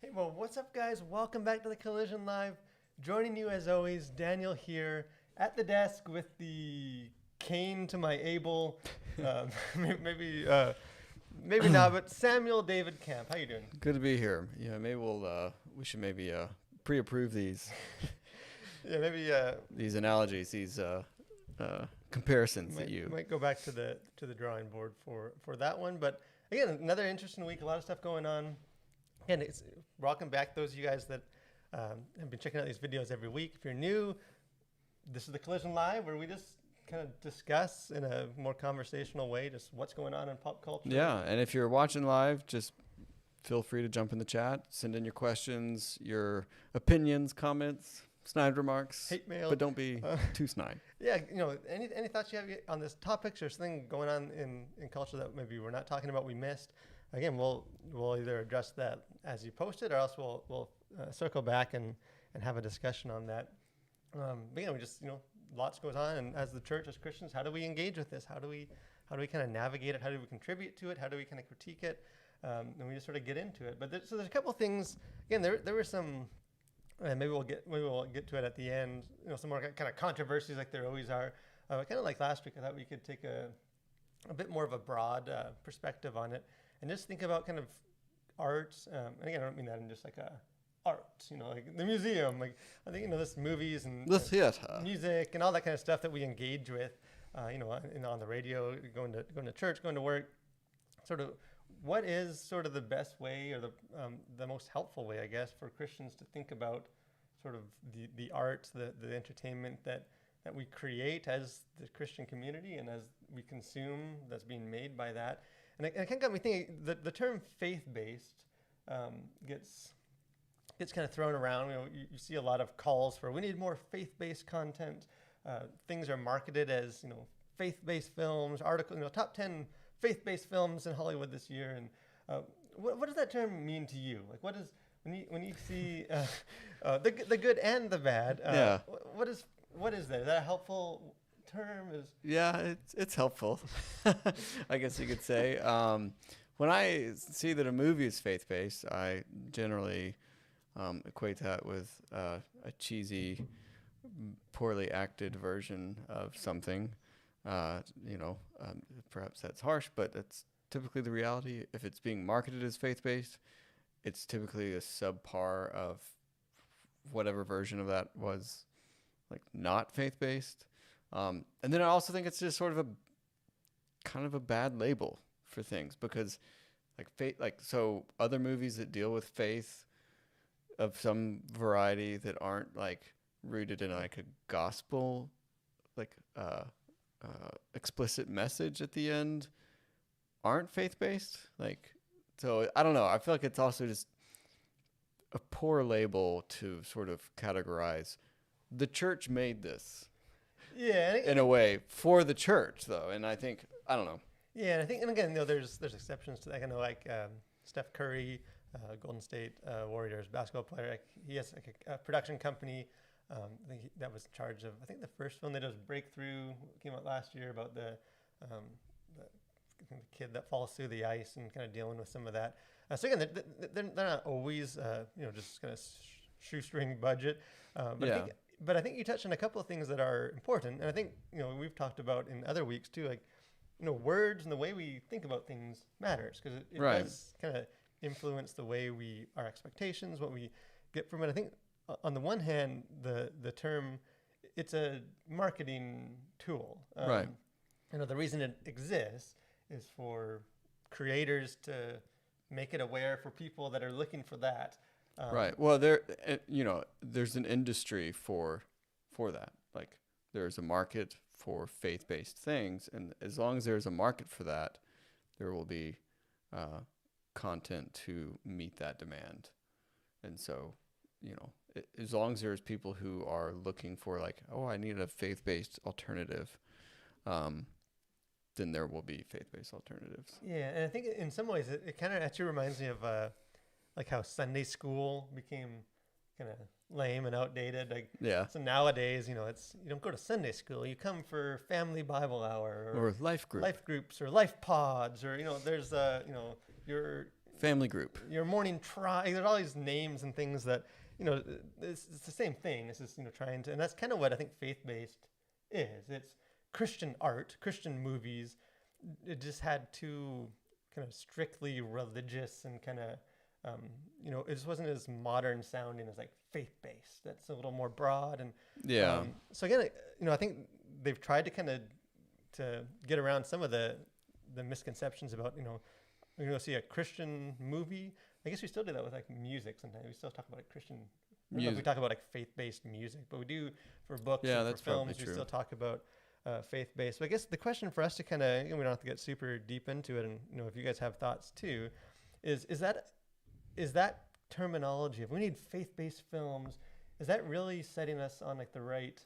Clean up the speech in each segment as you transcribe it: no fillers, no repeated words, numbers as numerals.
Hey, well, what's up, guys? Welcome back to the Collision Live. Joining you as always, Daniel here at the desk with the cane to my Abel. Maybe, maybe not, but Samuel David Camp. How you doing? Good to be here. Yeah, maybe we should maybe pre-approve these Yeah, maybe these analogies, these comparisons that might, you. might go back to the drawing board for that one. But again, another interesting week. A lot of stuff going on. And it's welcome back those of you guys that have been checking out these videos every week. If you're new, this is the Collision Live, where we just kind of discuss in a more conversational way just what's going on in pop culture. Yeah, and if you're watching live, just feel free to jump in the chat, send in your questions, your opinions, comments, snide remarks, Hate mail. but don't be too snide. Yeah, any thoughts you have on this topic? Or something going on in culture that maybe we're not talking about, we missed. Again, we'll either address that as you post it, or else we'll circle back and have a discussion on that. But yeah, we just lots goes on, and as the church, as Christians, how do we engage with this? How do we kind of navigate it? How do we contribute to it? How do we kind of critique it? And we just sort of get into it. But there's a couple things. Again, there were some. Maybe we'll get to it at the end. Some more kind of controversies like there always are. Kind of like last week, I thought we could take a bit more of a broad perspective on it. And just think about kind of art. And again, I don't mean that in just like a art, like the museum. Like I think this movies and The theater, music, and all that kind of stuff that we engage with. On the radio, going to church, going to work. Sort of, what is sort of the best way or the most helpful way, I guess, for Christians to think about sort of the art, the entertainment that we create as the Christian community and as we consume that's being made by that. And it kind of got me thinking, the term faith-based gets kind of thrown around. You see a lot of calls for, we need more faith-based content. Things are marketed as, faith-based films, top 10 faith-based films in Hollywood this year. And what does that term mean to you? Like, what is, when you see the good and the bad, Yeah. what is there? Is that a helpful term? Yeah, it's helpful, I guess you could say. When I see that a movie is faith-based, I generally equate that with a cheesy, poorly acted version of something. Perhaps that's harsh, but that's typically the reality. If it's being marketed as faith-based, it's typically a subpar of whatever version of that was like not faith-based. And then I also think it's just sort of a kind of a bad label for things, because like faith, so other movies that deal with faith of some variety that aren't like rooted in like a gospel, like explicit message at the end, aren't faith-based. Like, so I don't know. I feel like it's also just a poor label to sort of categorize. The church made this. Yeah, in a way for the church, though, and I think I don't know. Yeah, and I think, and again, there's exceptions to that. I know, like Steph Curry, Golden State Warriors basketball player. Like, he has like a production company. I think that was in charge of. I think the first film they did was Breakthrough, came out last year, about the kid that falls through the ice and kind of dealing with some of that. So again, they're not always just kind of shoestring budget. But I think you touched on a couple of things that are important. And I think, we've talked about in other weeks too, like, words and the way we think about things matters, because it Right. does kind of influence the way our expectations, what we get from it. I think on the one hand, the term, it's a marketing tool. Right. The reason it exists is for creators to make it aware for people that are looking for that. Right. Well, there's an industry for that. Like, there's a market for faith-based things, and as long as there's a market for that, there will be content to meet that demand. And so, as long as there's people who are looking for like, oh, I need a faith-based alternative, then there will be faith-based alternatives. Yeah, and I think in some ways it kind of actually reminds me of like how Sunday school became kind of lame and outdated. Like, Yeah. so nowadays, it's, you don't go to Sunday school. You come for family Bible hour Or life group. life groups or life pods, or there's your family group. Your morning try. There's all these names and things that, you know, it's the same thing. It's just, you know, trying to, and that's kind of what I think faith-based is. It's Christian art, Christian movies. It just had too kind of strictly religious and kind of, you know, it just wasn't as modern sounding as like faith-based. That's a little more broad. And Yeah. so again, you know, I think they've tried to kind of to get around some of the misconceptions about, you know, you're going to see a Christian movie. I guess we still do that with like music sometimes. We still talk about like Christian music. We talk about like faith-based music, but we do for books and for films. We still talk about faith-based. So I guess the question for us to kind of, you know, we don't have to get super deep into it, and you know, if you guys have thoughts too, is that terminology? If we need faith-based films, is that really setting us on like the right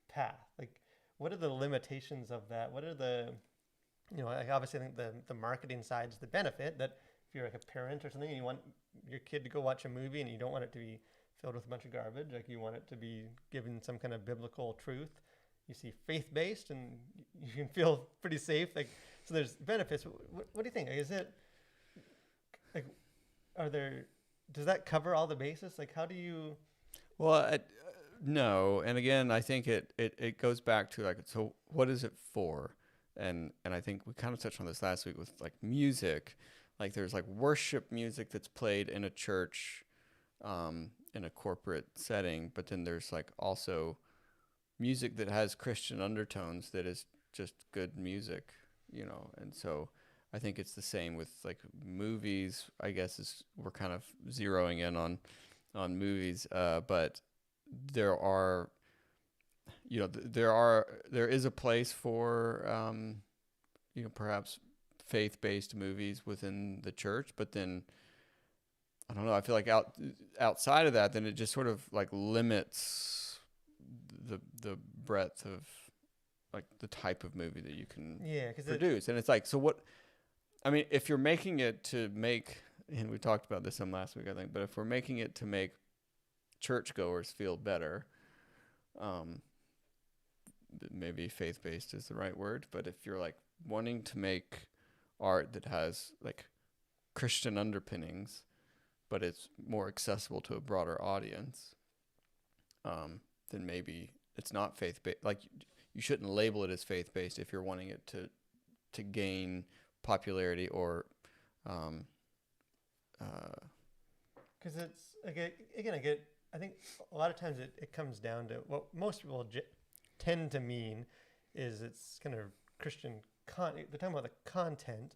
path? Like, what are the limitations of that? What are the, you know, like obviously I think the marketing side is the benefit, that if you're like a parent or something and you want your kid to go watch a movie and you don't want it to be filled with a bunch of garbage, like you want it to be given some kind of biblical truth. You see faith-based and you can feel pretty safe. Like, so there's benefits. What do you think? Is it like, does that cover all the bases? Like, how do you? Well, no. And again, I think it goes back to like, so what is it for? And I think we kind of touched on this last week with like music. Like there's like worship music that's played in a church, in a corporate setting, but then there's like also music that has Christian undertones that is just good music, you know. And so I think it's the same with like movies, I guess, we're kind of zeroing in on movies, but there are, you know, there is a place for, you know, perhaps faith-based movies within the church, but then I don't know, I feel like outside of that, then it just sort of like limits the breadth of like the type of movie that you can produce. And it's like, so what, I mean, if you're making it to make, and we talked about this some last week, I think, but if we're making it to make churchgoers feel better, maybe faith-based is the right word, but if you're like wanting to make art that has like Christian underpinnings, but it's more accessible to a broader audience, then maybe it's not faith-based. Like you shouldn't label it as faith-based if you're wanting it to gain popularity or because it's again I think a lot of times it comes down to what most people tend to mean is it's kind of Christian they're talking about the content,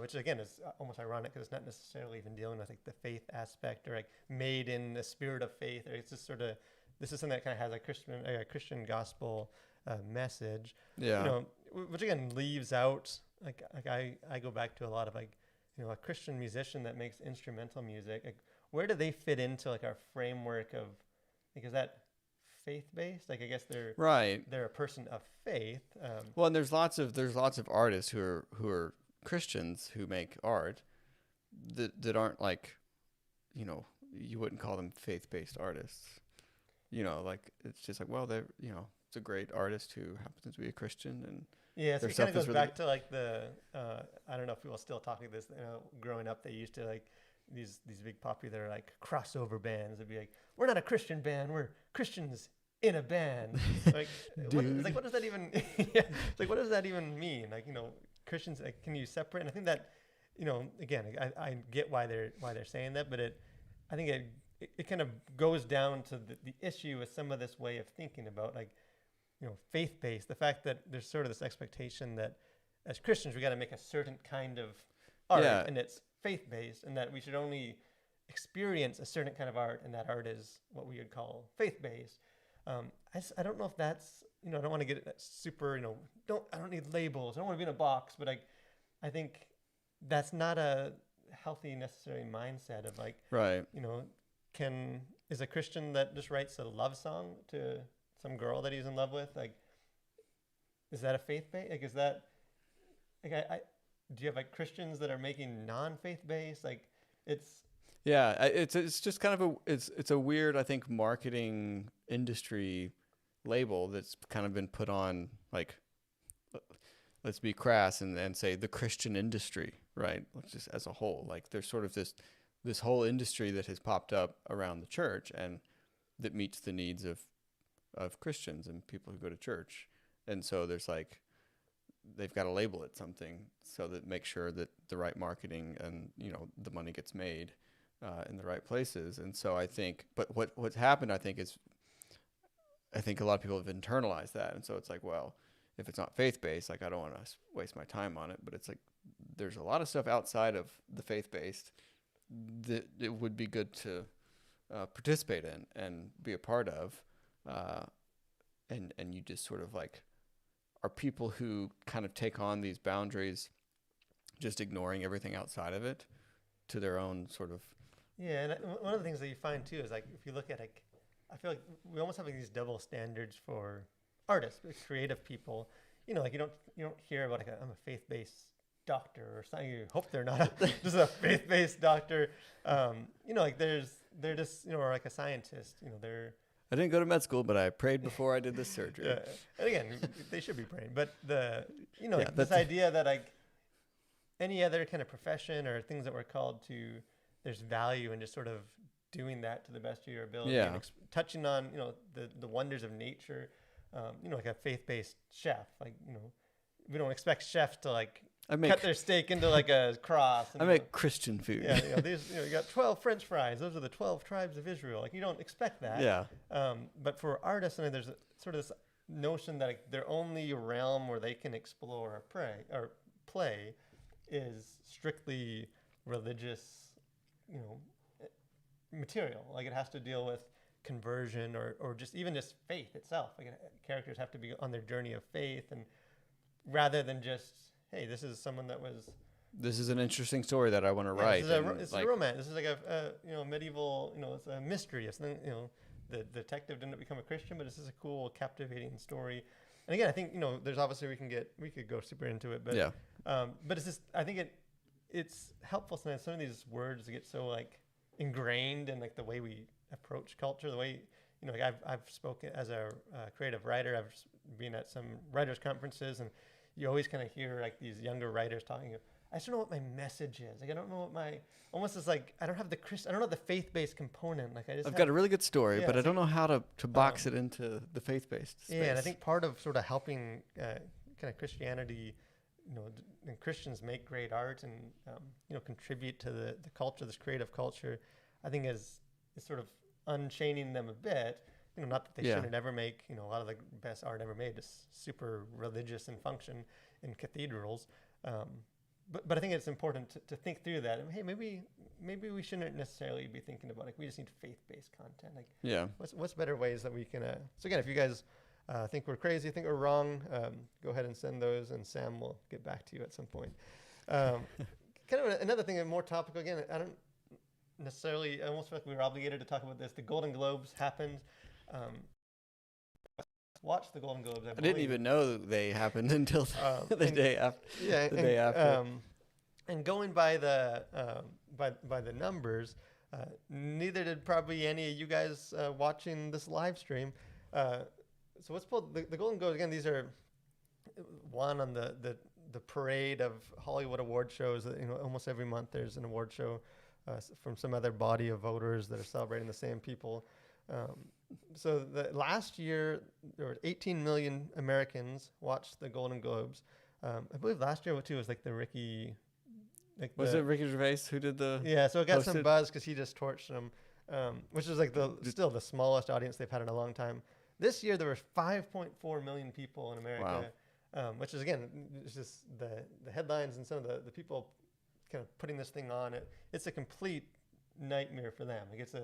which again is almost ironic because it's not necessarily even dealing with like the faith aspect or like made in the spirit of faith, or it's just sort of, this is something that kind of has a Christian gospel message, yeah, you know, which again leaves out like I go back to a lot of like, you know, a Christian musician that makes instrumental music, like where do they fit into like our framework of, like, is that faith-based? Like I guess they're a person of faith. Well, and there's lots of artists who are Christians who make art that aren't like, you know, you wouldn't call them faith-based artists. You know, like it's just like, well, they're, you know, it's a great artist who happens to be a Christian, and yeah, so it kind of goes back to like the I don't know if people still talk like this. You know, growing up, they used to like these big popular like crossover bands. They'd be like, we're not a Christian band, we're Christians in a band. Like, what does that even? Yeah, it's like, what does that even mean? Like, you know, Christians, like, can you separate? And I think that, you know, again, I get why they're saying that, but I think it kind of goes down to the issue with some of this way of thinking about, like, you know, faith-based. The fact that there's sort of this expectation that as Christians we got to make a certain kind of art, and it's faith-based, and that we should only experience a certain kind of art, and that art is what we would call faith-based. I don't know if that's, you know, I don't want to get super, you know, I don't need labels. I don't want to be in a box, but I think that's not a healthy necessary mindset of like, right. You know, is a Christian that just writes a love song to some girl that he's in love with, like, is that a faith-based? Like, is that, like, do you have like Christians that are making non-faith-based? Like, it's just kind of it's a weird, I think, marketing industry label that's kind of been put on, like let's be crass and say the Christian industry, right? Let's just as a whole, like there's sort of this whole industry that has popped up around the church and that meets the needs of Christians and people who go to church. And so there's like, they've got to label it something so that make sure that the right marketing and, you know, the money gets made in the right places. And so I think, but what's happened, I think a lot of people have internalized that. And so it's like, well, if it's not faith-based, like I don't want to waste my time on it, but it's like, there's a lot of stuff outside of the faith-based that it would be good to participate in and be a part of. And you just sort of like are people who kind of take on these boundaries, just ignoring everything outside of it to their own sort of. Yeah. And one of the things that you find too is like, if you look at like, I feel like we almost have like these double standards for artists, creative people. You know, like you don't hear about like I'm a faith-based doctor or something. You hope they're not just a faith-based doctor. You know, like they're just, you know, or like a scientist. You know, I didn't go to med school, but I prayed before I did this surgery. Yeah. And again, they should be praying. But you know, Yeah, like this idea that like any other kind of profession or things that we're called to, there's value in just sort of doing that to the best of your ability. Yeah. And touching on, you know, the wonders of nature. You know, like a faith-based chef. Like, you know, we don't expect chefs to like cut their steak into like a cross. And, I make Christian food. Yeah, you know, you got 12 French fries. Those are the 12 tribes of Israel. Like, you don't expect that. Yeah. But for artists, I mean, there's sort of this notion that like, their only realm where they can explore or play is strictly religious, you know, material. Like, it has to deal with conversion or just even just faith itself. Like, characters have to be on their journey of faith, and rather than just, hey, this is someone that was. This is an interesting story that I want to write. It's a romance. This is like a you know, medieval, you know, it's a mystery. It's, you know, the detective didn't become a Christian, but this is a cool, captivating story. And again, I think, you know, there's obviously we could go super into it, but yeah. But it's just, I think it's helpful sometimes. Some of these words get so like ingrained in like the way we approach culture, the way, you know, like I've spoken as a creative writer. I've been at some writers conferences, and you always kind of hear like these younger writers talking. I just don't know what my message is. Like, I don't know what my, almost is like, I don't have the faith-based component. Like, I've got a really good story, yeah, but I don't know how to box it into the faith-based space. Yeah, and I think part of sort of helping kind of Christianity, you know, and Christians make great art and, you know, contribute to the culture, this creative culture, I think is sort of unchaining them a bit. You know, not that they shouldn't ever make, you know, a lot of the best art ever made is super religious and function in cathedrals. But I think it's important to think through that. Hey, maybe we shouldn't necessarily be thinking about, like, we just need faith-based content. Like, yeah, what's better ways that we can. So again, if you guys think we're crazy, think we're wrong, go ahead and send those, and Sam will get back to you at some point. Kind of another thing, more topical. Again, I don't necessarily. I almost feel like we were obligated to talk about this. The Golden Globes happened. Watch the Golden Globes. I didn't even know they happened until the day after. Yeah, the day after. And going by the by the numbers, neither did probably any of you guys watching this live stream. So what's pulled the Golden Globes again? These are one on the parade of Hollywood award shows. You know, almost every month there's an award show from some other body of voters that are celebrating the same people. So last year, there were 18 million Americans watched the Golden Globes. I believe last year too was like the Ricky. Like was it Ricky Gervais who did the? Yeah, so it got some buzz because he just torched them, which is like still the smallest audience they've had in a long time. This year there were 5.4 million people in America, which is again, it's just the headlines and some of the people kind of putting this thing on it. It's a complete nightmare for them. Like, it's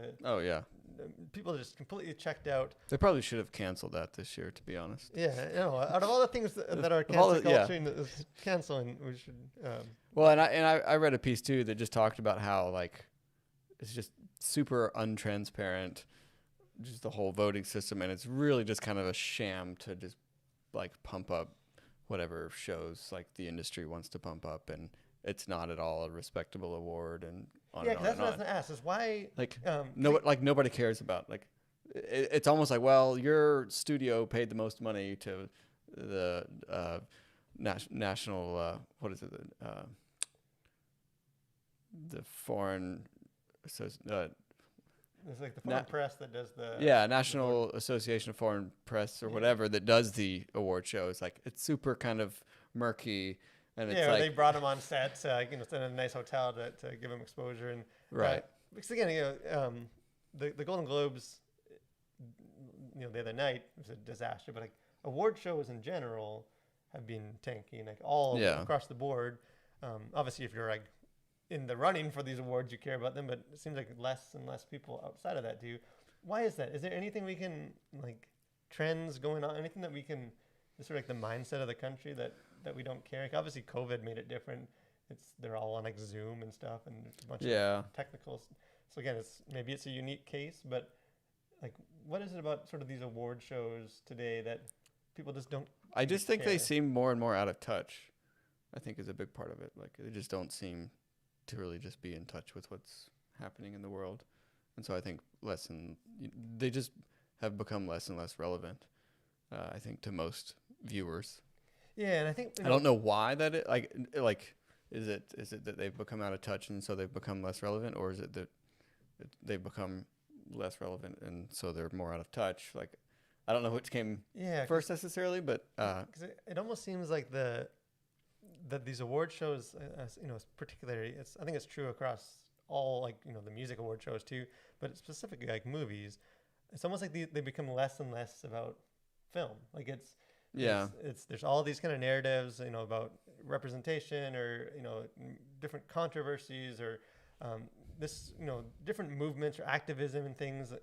people are just completely checked out. They probably should have canceled that this year, to be honest. Yeah, you know, out of all the things that are cancel culture is canceling, we should. Well, and I read a piece too that just talked about how, like, it's just super untransparent, just the whole voting system, and it's really just kind of a sham to just like pump up whatever shows like the industry wants to pump up, and it's not at all a respectable award. And that's what I was going to ask, is why, like, nobody cares about, like, it's almost like, well, your studio paid the most money to the national what is it, the foreign It's like the foreign press that does the National Association of Foreign Press or whatever that does the award shows. Like it's super kind of murky, and it's like they brought him on set, in a nice hotel to give him exposure, and right. Because again, the Golden Globes, the other night was a disaster, but like award shows in general have been tanking, like all across the board. Obviously, if you're like in the running for these awards, you care about them, but it seems like less and less people outside of that do. Why is that? Is there anything we can, like, trends going on, anything that we can, sort of like the mindset of the country that we don't care? Like, obviously COVID made it different. They're all on like Zoom and stuff, and there's a bunch of technicals. So again, maybe it's a unique case, but like, what is it about sort of these award shows today that people just don't? I just think they seem more and more out of touch, I think, is a big part of it. Like, they just don't seem to really just be in touch with what's happening in the world. And so I think they just have become less and less relevant, I think, to most viewers. Yeah, and I think I don't know why that is it that they've become out of touch and so they've become less relevant, or is it that they've become less relevant and so they're more out of touch? Like, I don't know which came first necessarily, but because it almost seems like that these award shows, particularly, I think it's true across all, like, the music award shows too, but specifically like movies, it's almost like they become less and less about film. Like there's all these kind of narratives, about representation or, different controversies or different movements or activism and things that,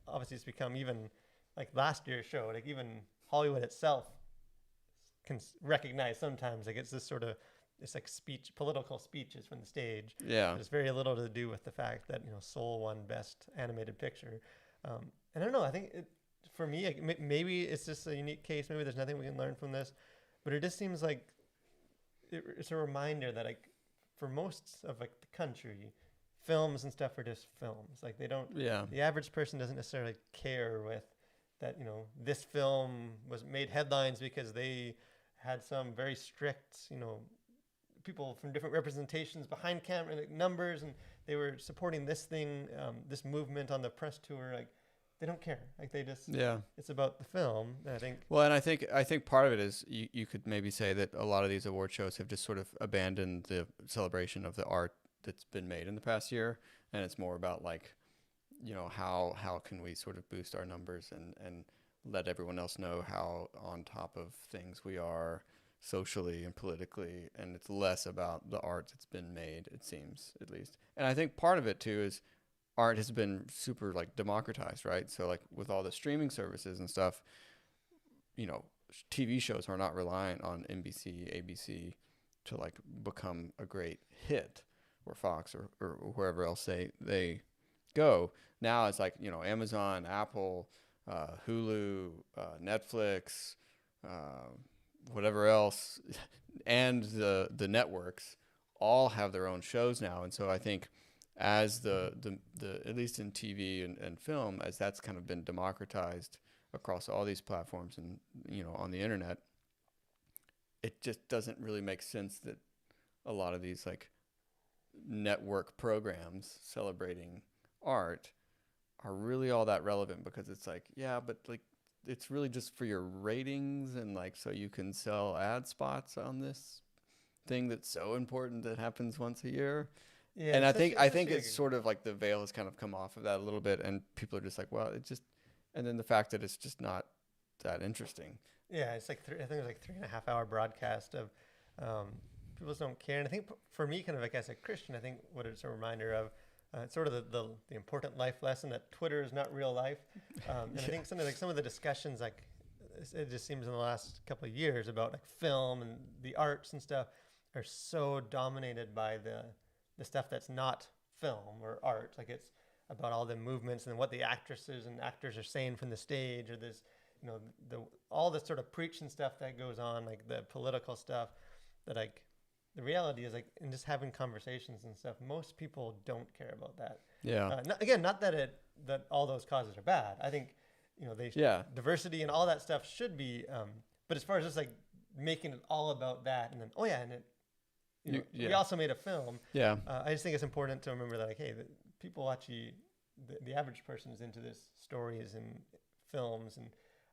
obviously it's become, even like last year's show, like even Hollywood itself can recognize sometimes, like, it's this sort of, it's like political speeches from the stage. Yeah. There's very little to do with the fact that, Soul won Best Animated Picture. And I don't know, I think for me, like, maybe it's just a unique case. Maybe there's nothing we can learn from this, but it just seems like it's a reminder that, like, for most of like the country, films and stuff are just films. Like, they don't, the average person doesn't necessarily care with that, this film made headlines because they had some very strict, people from different representations behind camera, like numbers, and they were supporting this thing, this movement on the press tour. Like, they don't care. Like, they just, it's about the film. And I think. Well, and I think part of it is you could maybe say that a lot of these award shows have just sort of abandoned the celebration of the art that's been made in the past year, and it's more about, like, how can we sort of boost our numbers and let everyone else know how on top of things we are socially and politically, and it's less about the art that's been made, it seems, at least. And I think part of it too is art has been super, like, democratized, right? So, like, with all the streaming services and stuff, TV shows are not reliant on NBC, ABC to, like, become a great hit, or Fox or wherever else they go. Now it's like, Amazon, Apple, Hulu, Netflix, whatever else, and the networks all have their own shows now. And so I think as the at least in TV and film, as that's kind of been democratized across all these platforms and, on the internet, it just doesn't really make sense that a lot of these, like, network programs celebrating art are really all that relevant, because it's like, but, like, it's really just for your ratings and, like, so you can sell ad spots on this thing that's so important that happens once a year. Yeah, and I think it's sort of like the veil has kind of come off of that a little bit, and people are just like, well, and then the fact that it's just not that interesting. Yeah, it's like I think it was like 3.5 hour broadcast of people just don't care. And I think for me, kind of like as a Christian, I think what it's a reminder of, it's sort of the important life lesson that Twitter is not real life. And I think some of the discussions, like, it just seems in the last couple of years about, like, film and the arts and stuff are so dominated by the stuff that's not film or art. Like, it's about all the movements and what the actresses and actors are saying from the stage, or this, all this sort of preaching stuff that goes on, like the political stuff that, like, the reality is, like, in just having conversations and stuff, most people don't care about that. Yeah. Not that all those causes are bad. I think, diversity and all that stuff should be, but as far as just, like, making it all about that, and then and it, we yeah. also made a film. Yeah. I just think it's important to remember that, like, hey, people actually, the average person is into this stories and films, and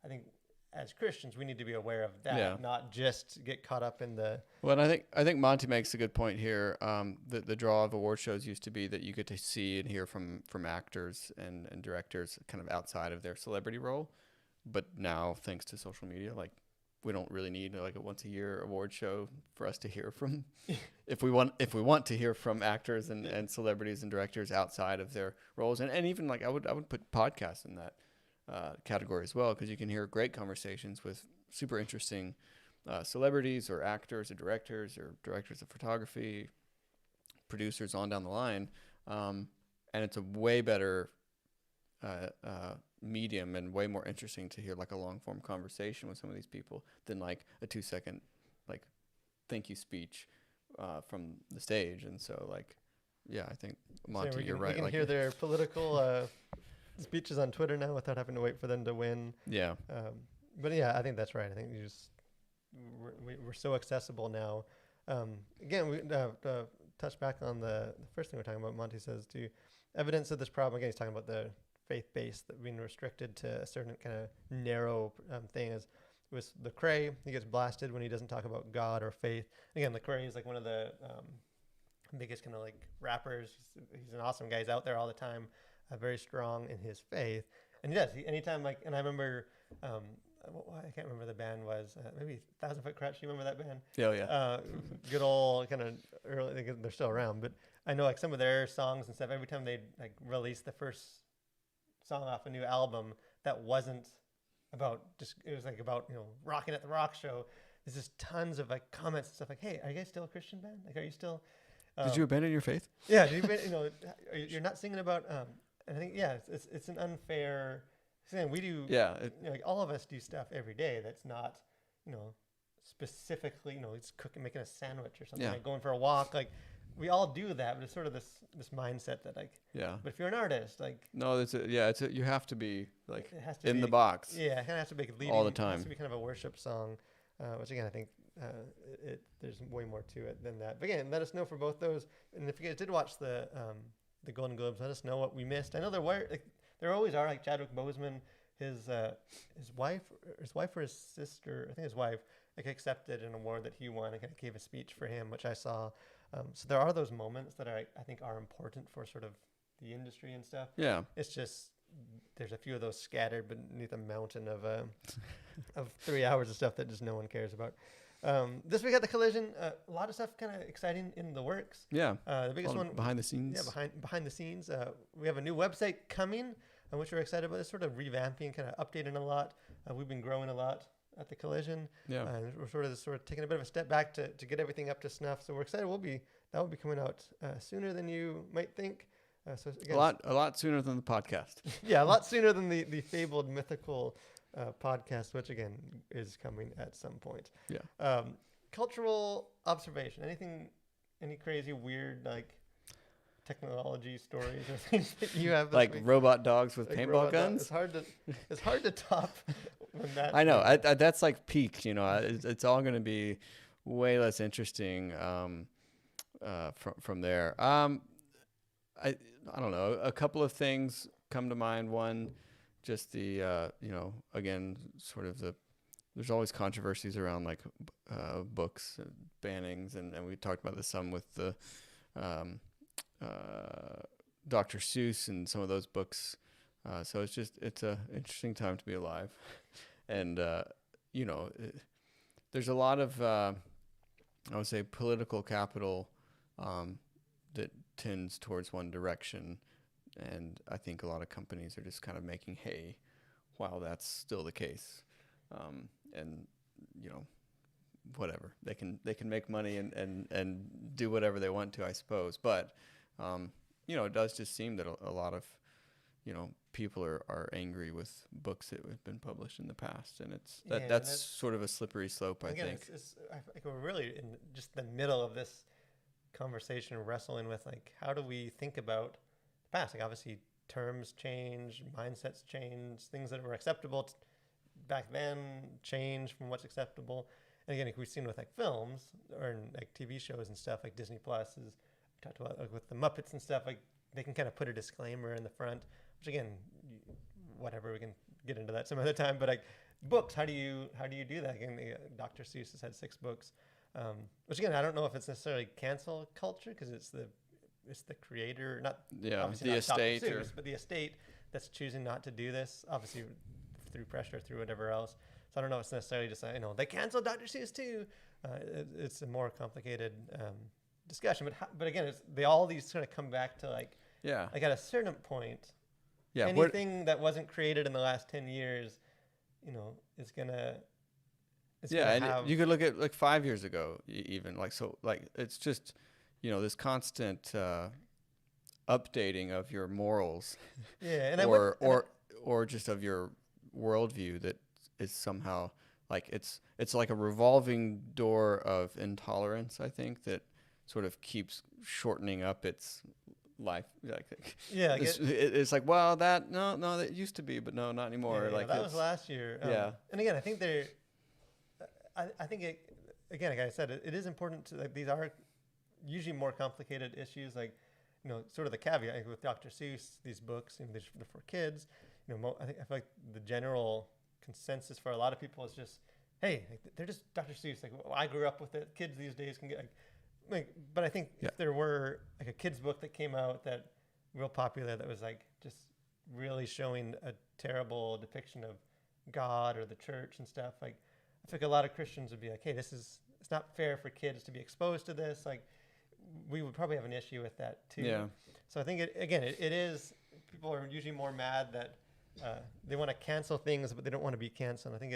I think as Christians we need to be aware of that, not just get caught up in the. Well, and I think Monty makes a good point here. The draw of award shows used to be that you get to see and hear from actors and directors kind of outside of their celebrity role, but now thanks to social media, like, we don't really need like a once a year award show for us to hear from. if we want to hear from actors and celebrities and directors outside of their roles, and even like I would put podcasts in that category as well, because you can hear great conversations with super interesting celebrities or actors or directors of photography, producers on down the line, and it's a way better medium and way more interesting to hear like a long form conversation with some of these people than like a 2-second like thank you speech from the stage. And so like, yeah, I think Monty, you're right. We can like, hear their political speeches on Twitter now without having to wait for them to win. Yeah. But yeah, I think that's right. I think we're so accessible now. Again, we touch back on the first thing we're talking about. Monty says to evidence of this problem. Again, he's talking about the faith-based, that being restricted to a certain kind of narrow thing. As with Lecrae, he gets blasted when he doesn't talk about God or faith. Again, Lecrae is like one of the biggest kind of like rappers. He's an awesome guy. He's out there all the time, very strong in his faith. And he does. Anytime, like, and I remember, I can't remember the band was, maybe 1,000 Foot Crutch. You remember that band? Yeah. Good old kind of early. They're still around, but I know like some of their songs and stuff. Every time they like release the first song off a new album that wasn't about just, it was like about, rocking at the rock show, there's just tons of like comments and stuff like, hey, are you guys still a Christian band? Like, are you still did you abandon your faith? Yeah, you're not singing about and I think it's an unfair thing. We do like all of us do stuff every day that's not specifically it's cooking, making a sandwich or something, like going for a walk, like we all do that, but it's sort of this mindset that like, but if you're an artist, like, no, you have to be like it has to in be, the box. Yeah, it has to be leading all the time. It has to be kind of a worship song, which again I think there's way more to it than that. But again, let us know for both those, and if you guys did watch the Golden Globes, let us know what we missed. I know there always are, like Chadwick Boseman, his wife or his sister, I think his wife, like accepted an award that he won and kind of gave a speech for him, which I saw. So there are those moments that I think are important for sort of the industry and stuff. Yeah. It's just there's a few of those scattered beneath a mountain of 3 hours of stuff that just no one cares about. This week at the Collision, a lot of stuff kind of exciting in the works. Yeah. The biggest one behind the scenes. Yeah, behind the scenes. We have a new website coming, which we're excited about. It's sort of revamping, kind of updating a lot. We've been growing a lot at the Collision. Yeah. We're sort of taking a bit of a step back to get everything up to snuff. So we're excited. That will be coming out sooner than you might think. So again, a lot sooner than the podcast. Yeah, a lot sooner than the fabled mythical podcast, which again is coming at some point. Yeah. Cultural observation. Any crazy weird like technology stories or things that you have? Like week? Robot dogs with paintball guns. It's hard to top when that. I know. That's like peak. It's all going to be way less interesting from there. I don't know. A couple of things come to mind. One, just the again, sort of there's always controversies around like books bannings, and we talked about this some with the Dr. Seuss and some of those books. So it's a interesting time to be alive, and there's a lot of I would say political capital that tends towards one direction, and I think a lot of companies are just kind of making hay while that's still the case, and whatever they can make money and do whatever they want to, I suppose. But it does just seem that a lot of people are angry with books that have been published in the past, and that's sort of a slippery slope. I think we're really in just the middle of this conversation, wrestling with like, how do we think about the past? Like, obviously terms change, mindsets change, things that were acceptable back then change from what's acceptable, and again, like we've seen with like films or in like TV shows and stuff, like Disney Plus is, we talked about like with the Muppets and stuff, like they can kind of put a disclaimer in the front, which again, whatever, we can get into that some other time. But like books, how do you do that? Again, Dr. Seuss has had 6 books, which again, I don't know if it's necessarily cancel culture because it's the creator, not obviously the not estate, Dr. Seuss, but the estate that's choosing not to do this, obviously through pressure, through whatever else. So I don't know if it's necessarily just they canceled Dr. Seuss too. It's a more complicated discussion. But again, all these sort of come back to like at a certain point, anything that wasn't created in the last 10 years, is gonna. And you could look at like 5 years ago, even it's just this constant updating of your morals, or just of your worldview that is somehow like it's like a revolving door of intolerance. I think that sort of keeps shortening up its life. It's like, well, that no that used to be, but no, not anymore. That was last year. And again, I think I think like I said, it is important to these are usually more complicated issues, like sort of the caveat like with Dr. Seuss, these books, they're for kids. I feel like the general consensus for a lot of people is just, hey, they're just Dr. Seuss. Like I grew up with it. Kids these days can get but I think if there were like a kid's book that came out that real popular that was like just really showing a terrible depiction of God or the church and stuff, like I think a lot of Christians would be like, hey, it's not fair for kids to be exposed to this. Like we would probably have an issue with that too. Yeah. So I think it is, people are usually more mad that they want to cancel things, but they don't want to be canceled. I think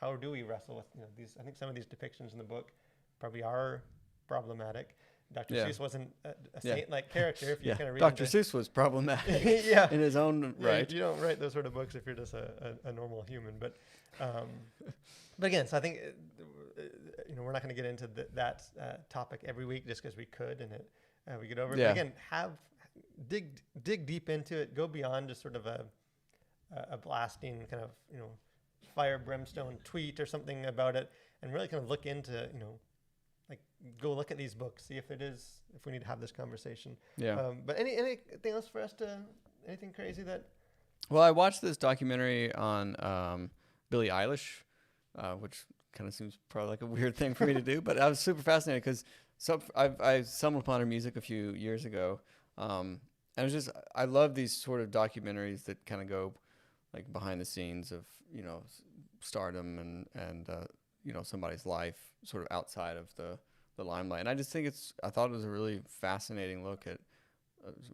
how do we wrestle with these? I think some of these depictions in the book probably are problematic. Dr. Seuss wasn't a saint-like character. If you kind of read Dr. Seuss was problematic in his own right. You don't write those sort of books if you're just a normal human. But again, so I think we're not going to get into that topic every week just because we could and we get over it. But again, dig deep into it. Go beyond just sort of a blasting kind of fire brimstone tweet or something about it, and really kind of look into like go look at these books, see if we need to have this conversation. But anything else for us anything crazy that? Well, I watched this documentary on Billie Eilish, which kind of seems probably like a weird thing for me to do, but I was super fascinated because I stumbled upon her music a few years ago. And it was just, I love these sort of documentaries that kind of go like behind the scenes of, stardom and somebody's life sort of outside of the limelight. And I just think I thought it was a really fascinating look at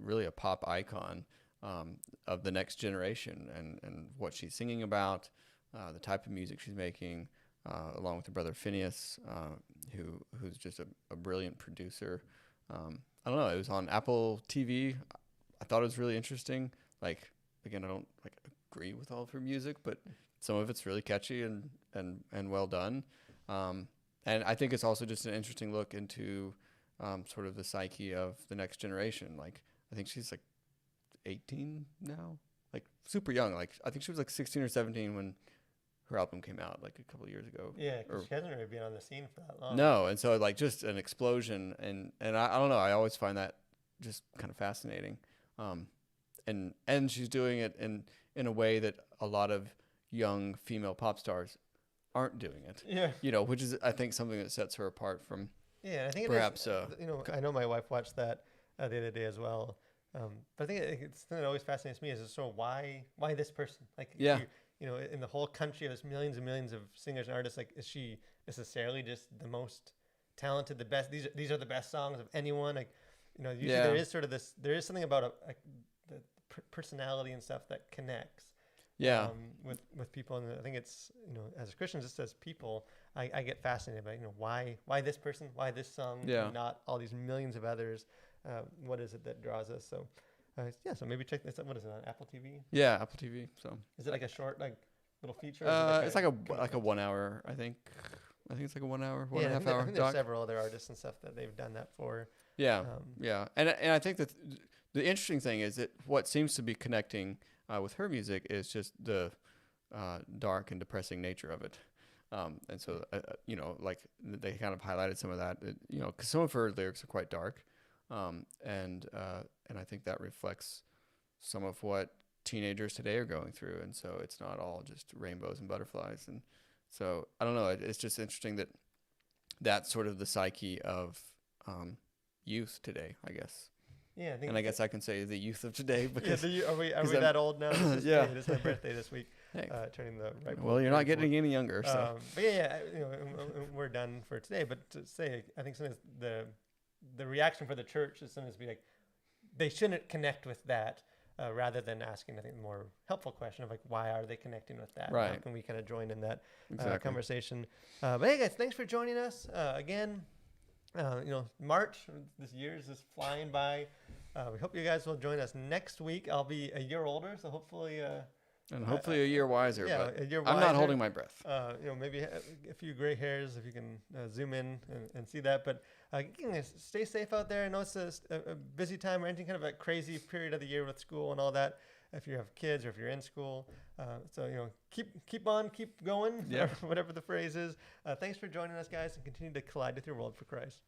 really a pop icon of the next generation and what she's singing about, the type of music she's making, along with her brother Phineas, who's just a brilliant producer. I don't know. It was on Apple TV. I thought it was really interesting. Like, again, I don't agree with all of her music, but some of it's really catchy and well done. And I think it's also just an interesting look into sort of the psyche of the next generation. Like, I think she's like 18 now, like super young. Like, I think she was like 16 or 17 when her album came out like a couple of years ago. Yeah, because she hasn't really been on the scene for that long. No, and so like just an explosion, and I don't know. I always find that just kind of fascinating, and she's doing it in a way that a lot of young female pop stars aren't doing it. Yeah, which is I think something that sets her apart from. Yeah, I think perhaps. I know my wife watched that the other day as well. But I think it's something that always fascinates me is so why this person in the whole country, there's millions and millions of singers and artists. Like, is she necessarily just the most talented, the best? These are the best songs of anyone. Like, usually there is sort of this. There is something about the personality and stuff that connects. With people, and I think it's as Christians, just as people, I get fascinated by why this person, why this song, and not all these millions of others. What is it that draws us? So. So maybe check this out. What is it on Apple TV? Yeah, Apple TV. So is it like a short, little feature? It's like a 1 hour. I think it's like a 1 hour, 1.5 hour. I think there's several other artists and stuff that they've done that for. Yeah, and I think that the interesting thing is that what seems to be connecting with her music is just the dark and depressing nature of it. And so, like they kind of highlighted some of that, because some of her lyrics are quite dark. And I think that reflects some of what teenagers today are going through. And so it's not all just rainbows and butterflies. And so I don't know. It's just interesting that that's sort of the psyche of youth today, I guess. Yeah, I guess I can say the youth of today because are we that old now? Yeah, it's my birthday this week. Hey. Turning the right. Well, you're not getting any younger, so. But we're done for today. But to say, I think sometimes the reaction for the church is sometimes be like, they shouldn't connect with that, rather than asking, I think, the more helpful question of like, why are they connecting with that? Right. How can we kind of join in that conversation? Exactly. But hey, guys, thanks for joining us again. March this year is just flying by. We hope you guys will join us next week. I'll be a year older, so hopefully. And hopefully a year wiser. Yeah, but a year wiser. I'm not holding my breath. Maybe a few gray hairs if you can zoom in and see that. But stay safe out there. I know it's a busy time or anything, kind of a crazy period of the year with school and all that. If you have kids or if you're in school, keep on, keep going. Yeah. Whatever the phrase is. Thanks for joining us, guys, and continue to collide with your world for Christ.